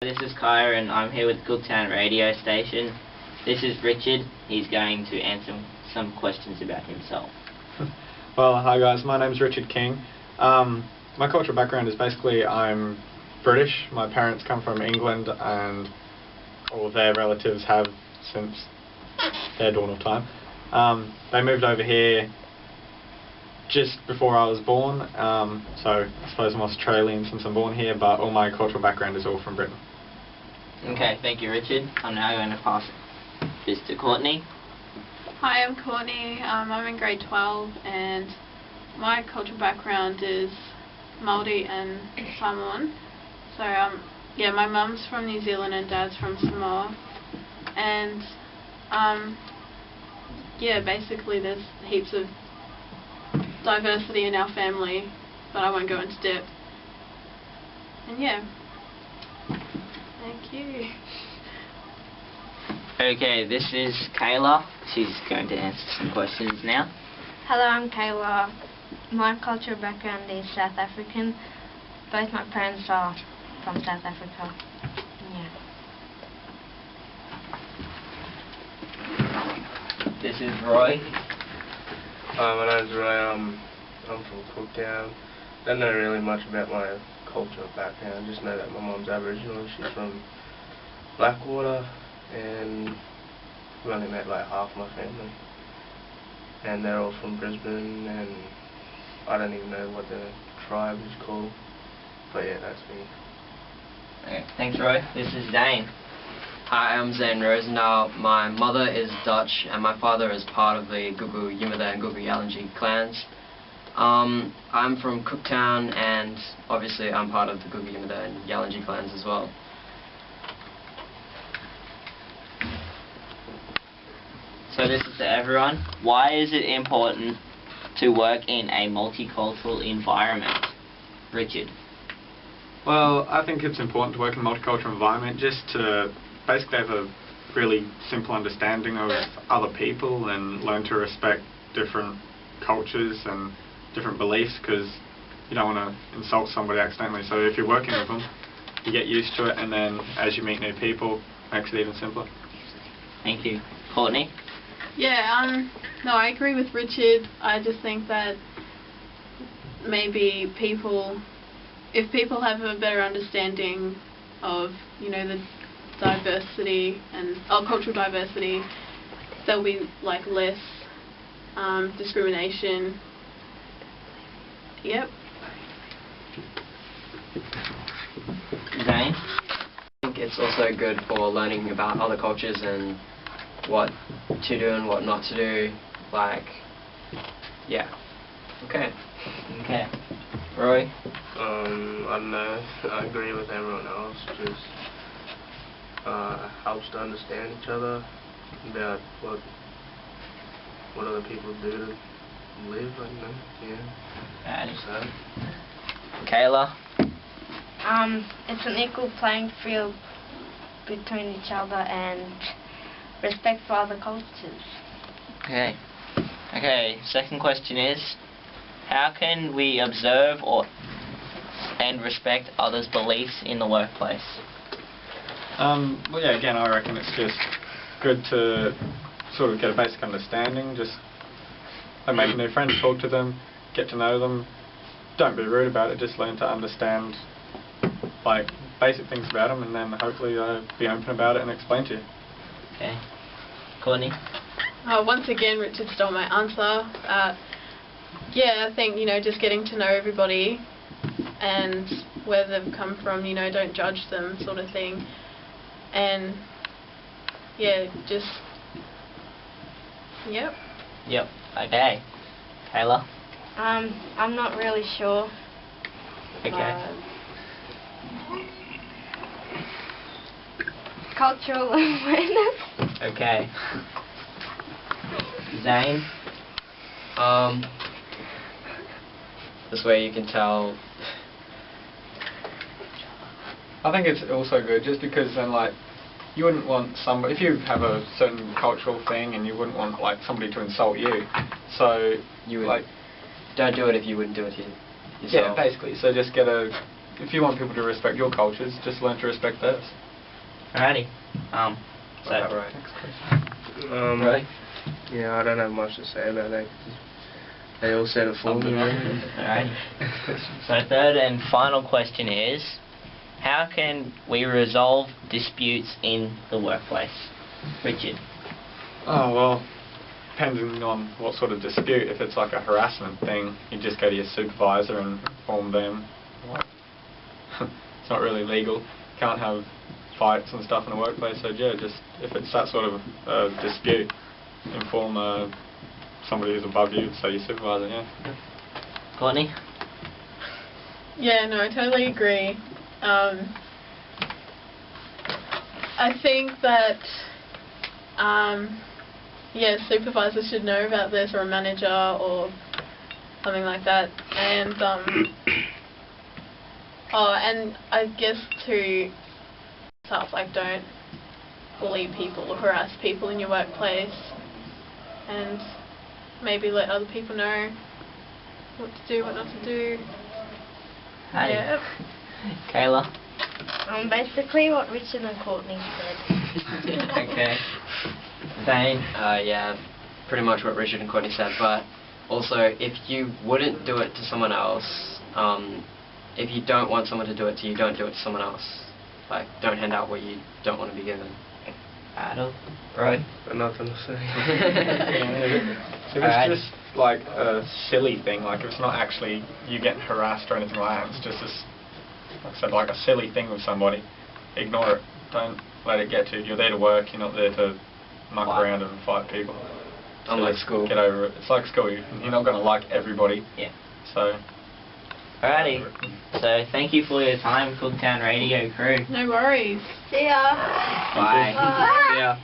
This is Kaya and I'm here with Cooktown Radio Station. This is Richard. He's going to answer some questions about himself. Well, hi guys, my name's Richard King. My cultural background is basically I'm British. My parents come from England and all their relatives have since their dawn of time. They moved over here just before I was born, so I suppose I'm Australian since I'm born here, but all my cultural background is all from Britain. Okay, thank you, Richard. I'm now going to pass this to Courtney. Hi, I'm Courtney. I'm in grade 12 and my cultural background is Māori and Samoan. So yeah, my mum's from New Zealand and dad's from Samoa. And yeah, basically there's heaps of diversity in our family, but I won't go into depth. And yeah. Thank you. Okay, this is Kayla. She's going to answer some questions now. Hello, I'm Kayla. My cultural background is South African. Both my parents are from South Africa. Yeah. This is Roy. My name's Roy. I'm from Cooktown. Don't know really much about my cultural background. Just know that my mum's Aboriginal. She's from Blackwater, and I've only met like half my family, and they're all from Brisbane, and I don't even know what the tribe is called, but yeah, that's me. Okay, thanks, Roy. This is Dane. Hi, I'm Zane Rosendahl. My mother is Dutch and my father is part of the Gugu Yimada and Gugu Yalanji clans. I'm from Cooktown and obviously I'm part of the Gugu Yimada and Yalanji clans as well. So this is to everyone. Why is it important to work in a multicultural environment? Richard. Well, I think it's important to work in a multicultural environment just to basically have a really simple understanding of other people and learn to respect different cultures and different beliefs, because you don't want to insult somebody accidentally. So if you're working with them, you get used to it, and then as you meet new people, it makes it even simpler. Thank you. Courtney? Yeah, no, I agree with Richard. I just think that maybe if people have a better understanding of, you know, the diversity and cultural diversity, there'll be like less discrimination. Yep. Zane? I think it's also good for learning about other cultures and what to do and what not to do. Like, yeah. Okay. Okay. Roy? I don't know. I agree with everyone else. Just helps to understand each other about what other people do to live. I don't know. Yeah. So. Kayla? It's an equal playing field between each other and respect for other cultures. Okay. Okay, second question is, how can we observe and respect others' beliefs in the workplace? Well, yeah, again, I reckon it's just good to sort of get a basic understanding, just make new friends, talk to them, get to know them. Don't be rude about it, just learn to understand like basic things about them, and then hopefully be open about it and explain to you. Okay. Courtney? Once again, Richard stole my answer. Yeah, I think, you know, just getting to know everybody and where they've come from, you know, don't judge them, sort of thing. And yeah, just yep. Yep. Okay. Kayla? I'm not really sure. Okay. Cultural awareness. Okay. Zane? This way you can tell. I think it's also good just because then like you wouldn't want somebody, if you have a certain cultural thing and you wouldn't want like somebody to insult you, so You would like don't do it if you wouldn't do it yourself. yeah, basically. So just get a if you want people to respect your cultures, just learn to respect theirs. Alrighty. So right. Next question. Right. Yeah, I don't have much to say about that. They all said it for me. Alrighty. So third and final question is, how can we resolve disputes in the workplace? Richard. Oh, well, depending on what sort of dispute. If it's like a harassment thing, you just go to your supervisor and inform them. It's not really legal. Can't have fights and stuff in the workplace, so yeah, just if it's that sort of dispute, inform somebody who's above you, say your supervisor, yeah. Courtney? Yeah, no, I totally agree. I think that supervisors should know about this, or a manager or something like that. And and I guess to stuff like, don't bully people or harass people in your workplace, and maybe let other people know what to do, what not to do. Hey. Yep. Kayla? Basically what Richard and Courtney said. Okay. Zane? Yeah, pretty much what Richard and Courtney said, but also if you wouldn't do it to someone else, if you don't want someone to do it to you, don't do it to someone else. Like, don't hand out what you don't want to be given. Adam? Right? Got nothing to say. If it's just like a silly thing, like if it's not actually you getting harassed or anything like that, it's just this, like I said, like a silly thing with somebody, ignore it. Don't let it get to you. You're there to work, you're not there to muck around and fight people. So Unlike school. Get over it. It's like school. You're not going to like everybody. Yeah. So. Alrighty. So thank you for your time, Cooktown Radio crew. No worries. See ya. Bye. Bye. Yeah.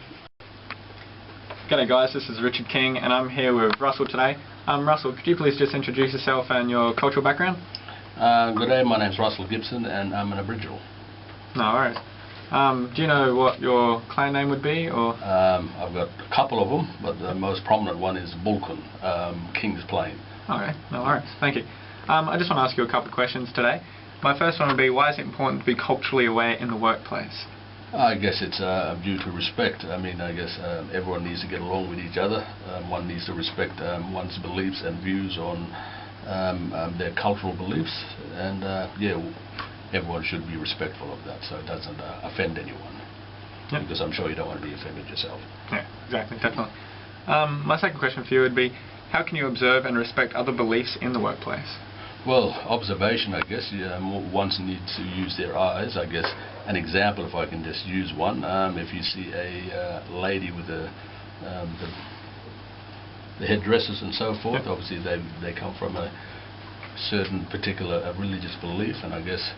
G'day guys, this is Richard King and I'm here with Russell today. Russell, could you please just introduce yourself and your cultural background? Good day, my name's Russell Gibson and I'm an Aboriginal. No worries. Do you know what your clan name would be, or? I've got a couple of them, but the most prominent one is Bulkun, King's Plain. Okay, no worries, thank you. I just want to ask you a couple of questions today. My first one would be, why is it important to be culturally aware in the workplace? I guess it's due to respect. I mean, I guess everyone needs to get along with each other. One needs to respect one's beliefs and views on their cultural beliefs, and everyone should be respectful of that, so it doesn't offend anyone. Yep. Because I'm sure you don't want to be offended yourself. Yeah, exactly, definitely. My second question for you would be, how can you observe and respect other beliefs in the workplace? Well, observation, I guess. One needs to use their eyes. I guess an example, if I can just use one, if you see a lady with the headdresses and so forth, yep. Obviously they come from a certain particular religious belief, and I guess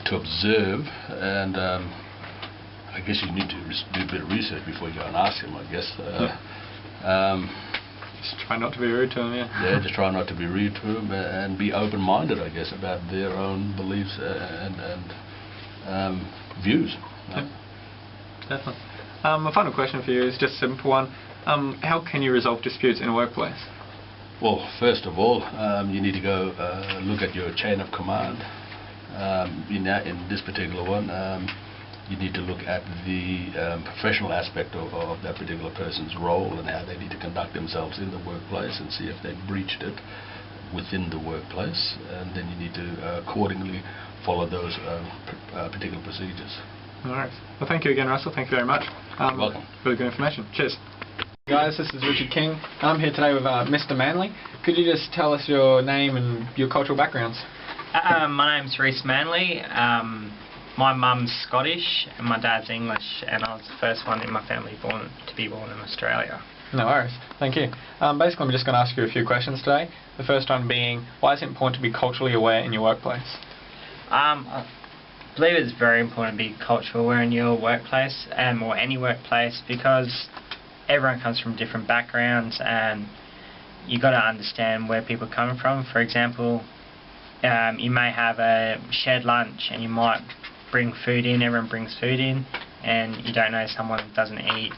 to observe, and I guess you need to do a bit of research before you go and ask them, I guess. Just try not to be rude to them, yeah. Yeah, just try not to be rude to them and be open-minded, I guess, about their own beliefs and views. Yep. Definitely. My final question for you is just a simple one. How can you resolve disputes in a workplace? Well, first of all, you need to go look at your chain of command. In this particular one, you need to look at the professional aspect of that particular person's role and how they need to conduct themselves in the workplace, and see if they've breached it within the workplace, and then you need to accordingly follow those particular procedures. All right. Well, thank you again, Russell. Thank you very much. You're welcome. Really good information. Cheers. Guys, this is Richard King. I'm here today with Mr. Manley. Could you just tell us your name and your cultural backgrounds? My name's Reese Manley. My mum's Scottish and my dad's English, and I was the first one in my family to be born in Australia. No worries. Thank you. Basically, I'm just going to ask you a few questions today. The first one being, why is it important to be culturally aware in your workplace? I believe it's very important to be culturally aware in your workplace, or any workplace, because everyone comes from different backgrounds, and you've got to understand where people are coming from. For example, you may have a shared lunch and you might bring food in, everyone brings food in, and you don't know someone doesn't eat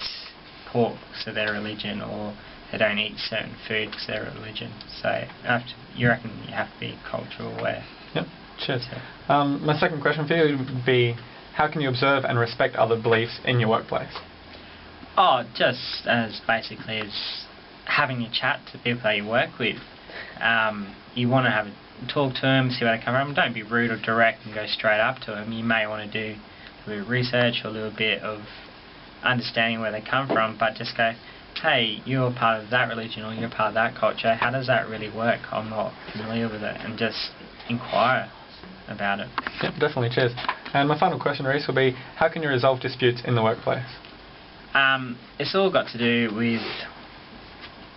pork because of their religion, or they don't eat certain food because of their religion. So you reckon you have to be cultural aware. Yep, Cheers. My second question for you would be, how can you observe and respect other beliefs in your workplace? Oh, just as basically as having a chat to people that you work with. You want to talk to them, see where they come from. Don't be rude or direct and go straight up to them. You may want to do a little bit of research or a little bit of understanding where they come from, but just go, hey, you're part of that religion or you're part of that culture. How does that really work? I'm not familiar with it. And just inquire about it. Yep, definitely. Cheers. And my final question, Reese, will be, how can you resolve disputes in the workplace? It's all got to do with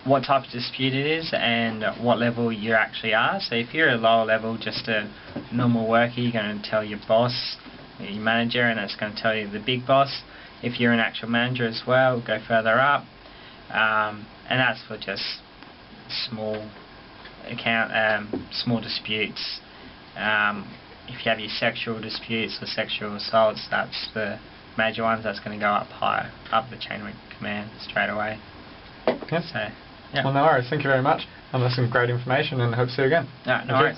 what type of dispute it is and what level you actually are. So if you're a lower level, just a normal worker, you're going to tell your boss, your manager, and that's going to tell you the big boss. If you're an actual manager as well, go further up. And that's for just small disputes. If you have your sexual disputes or sexual assaults, that's the major ones. That's going to go up higher, up the chain of command straight away. Yep. So, yeah. Well, no worries. Thank you very much. That's some great information, and hope to see you again. No worries.